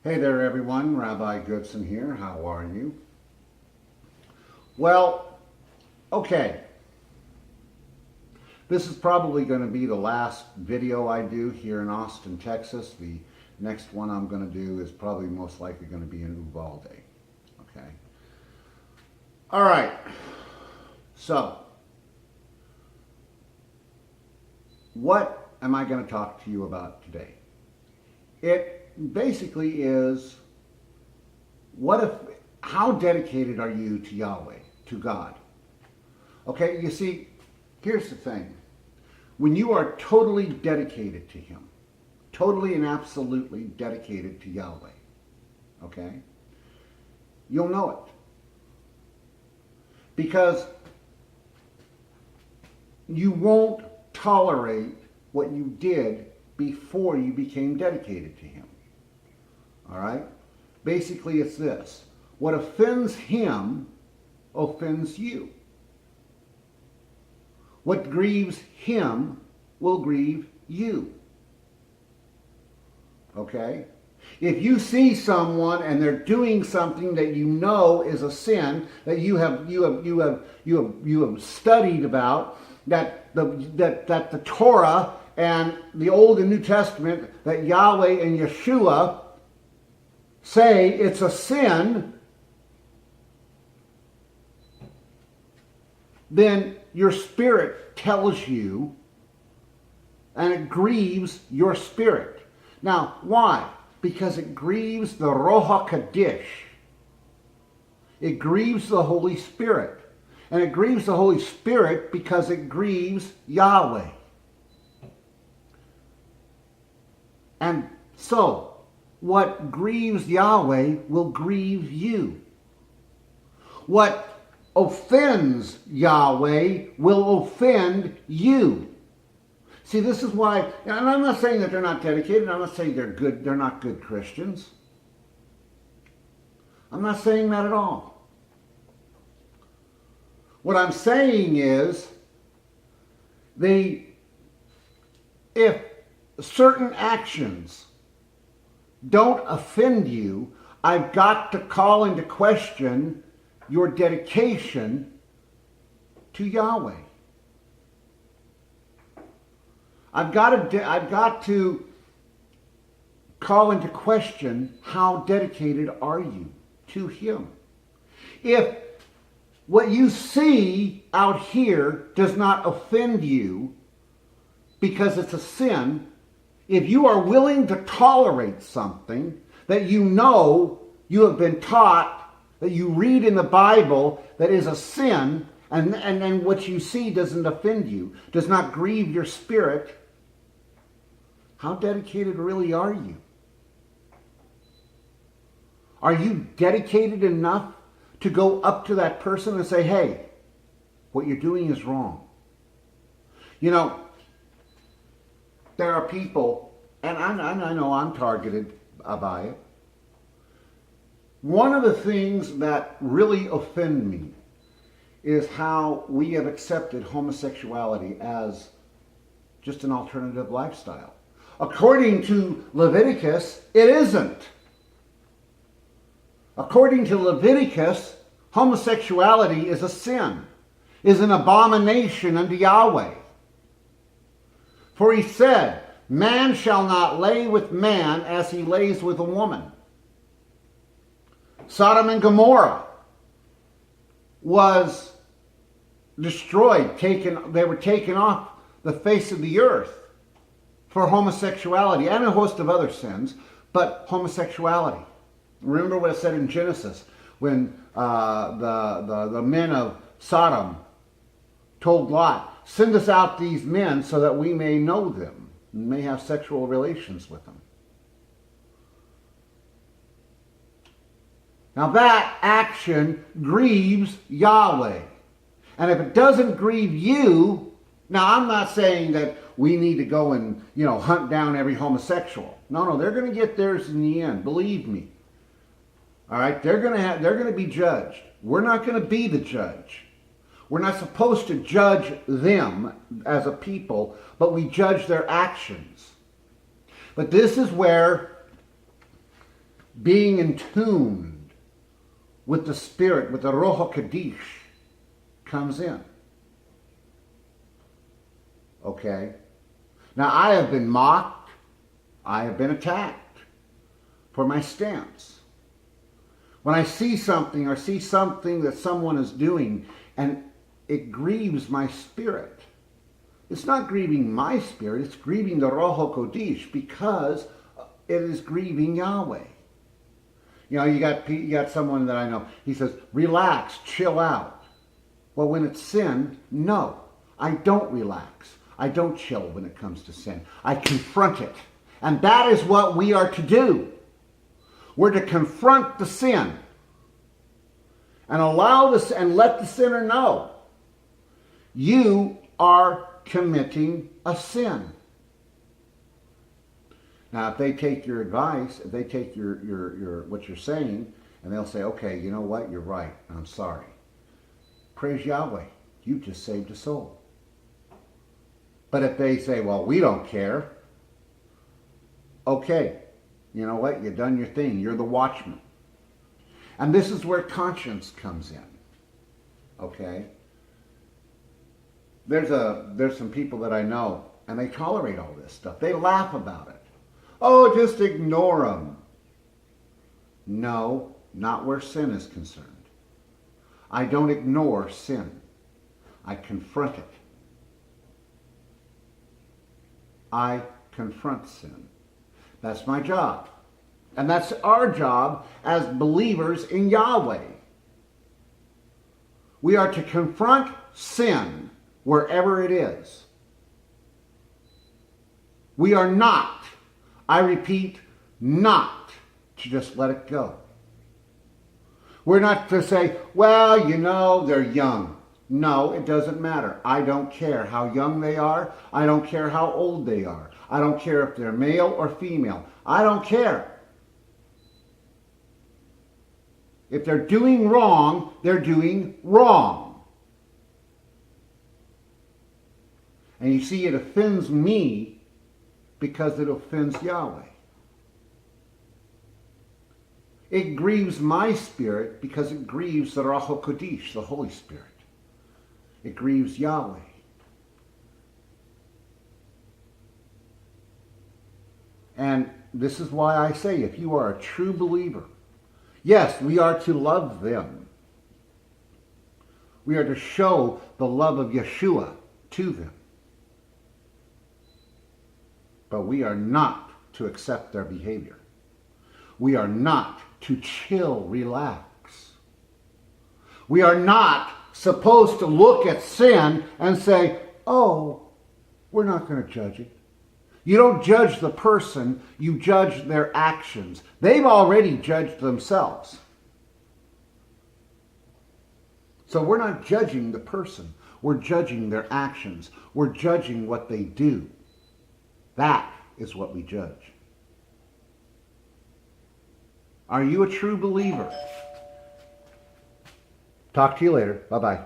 Hey there everyone, Rabbi Goodson here. How are you? Well, okay. This is probably going to be the last video I do here in Austin, Texas. The next one I'm going to do is probably most likely going to be in Uvalde. Okay. All right. So, what am I going to talk to you about today? It basically is, how dedicated are you to Yahweh, to God? Okay, you see, here's the thing. When you are totally dedicated to Him, totally and absolutely dedicated to Yahweh, okay, you'll know it. Because you won't tolerate what you did before you became dedicated to Him. All right? Basically, it's this. What offends Him offends you. What grieves Him will grieve you. Okay? If you see someone and they're doing something that you know is a sin, that you have studied about, that the Torah and the Old and New Testament, that Yahweh and Yeshua say it's a sin, then your spirit tells you, and it grieves your spirit. Now, why? Because it grieves the Roha Kadosh. It grieves the Holy Spirit. And it grieves the Holy Spirit because it grieves Yahweh. And so, what grieves Yahweh will grieve you. What offends Yahweh will offend you. See, this is why, and I'm not saying that they're not dedicated. I'm not saying they're not good Christians. I'm not saying that at all. What I'm saying is, if certain actions don't offend you, I've got to call into question your dedication to Yahweh. I've got to call into question how dedicated are you to Him. If what you see out here does not offend you because it's a sin, if you are willing to tolerate something that you know you have been taught, that you read in the Bible that is a sin, and what you see doesn't offend you, does not grieve your spirit, how dedicated really are you? Are you dedicated enough to go up to that person and say, hey, what you're doing is wrong? You know, there are people, and I know I'm targeted by it. One of the things that really offend me is how we have accepted homosexuality as just an alternative lifestyle. According to Leviticus, it isn't. According to Leviticus, homosexuality is a sin, is an abomination unto Yahweh. For He said, man shall not lay with man as he lays with a woman. Sodom and Gomorrah was destroyed, they were taken off the face of the earth for homosexuality and a host of other sins, but homosexuality. Remember what it said in Genesis when the men of Sodom told Lot, send us out these men so that we may know them and may have sexual relations with them. Now that action grieves Yahweh. And if it doesn't grieve you, now I'm not saying that we need to go and, hunt down every homosexual. No, they're going to get theirs in the end, believe me. All right, they're going to be judged. We're not going to be the judge. We're not supposed to judge them as a people, but we judge their actions. But this is where being in tune with the Spirit, with the Roho Kadesh, comes in. Okay? Now, I have been mocked. I have been attacked for my stance. When I see something or see something that someone is doing and it grieves my spirit, it's not grieving my spirit, it's grieving the Roho Kodesh because it is grieving Yahweh. You know, you got someone that I know, he says, relax, chill out. Well, when it's sin, no, I don't relax. I don't chill when it comes to sin. I confront it. And that is what we are to do. We're to confront the sin and allow this and let the sinner know you are committing a sin. Now, if they take your advice, if they take your what you're saying, and they'll say, okay, you know what, you're right, I'm sorry. Praise Yahweh, you just saved a soul. But if they say, well, we don't care, okay, you know what, you've done your thing, you're the watchman. And this is where conscience comes in, okay? There's some people that I know, and they tolerate all this stuff. They laugh about it. Oh, just ignore them. No, not where sin is concerned. I don't ignore sin. I confront it. I confront sin. That's my job. And that's our job as believers in Yahweh. We are to confront sin wherever it is. We are not, I repeat, not to just let it go. We're not to say, well, you know, they're young. No, it doesn't matter. I don't care how young they are. I don't care how old they are. I don't care if they're male or female. I don't care. If they're doing wrong, they're doing wrong. And you see, it offends me because it offends Yahweh. It grieves my spirit because it grieves the Ruach HaKodesh, the Holy Spirit. It grieves Yahweh. And this is why I say, if you are a true believer, yes, we are to love them. We are to show the love of Yeshua to them. But we are not to accept their behavior. We are not to chill, relax. We are not supposed to look at sin and say, oh, we're not going to judge it. You don't judge the person, you judge their actions. They've already judged themselves. So we're not judging the person. We're judging their actions. We're judging what they do. That is what we judge. Are you a true believer? Talk to you later. Bye-bye.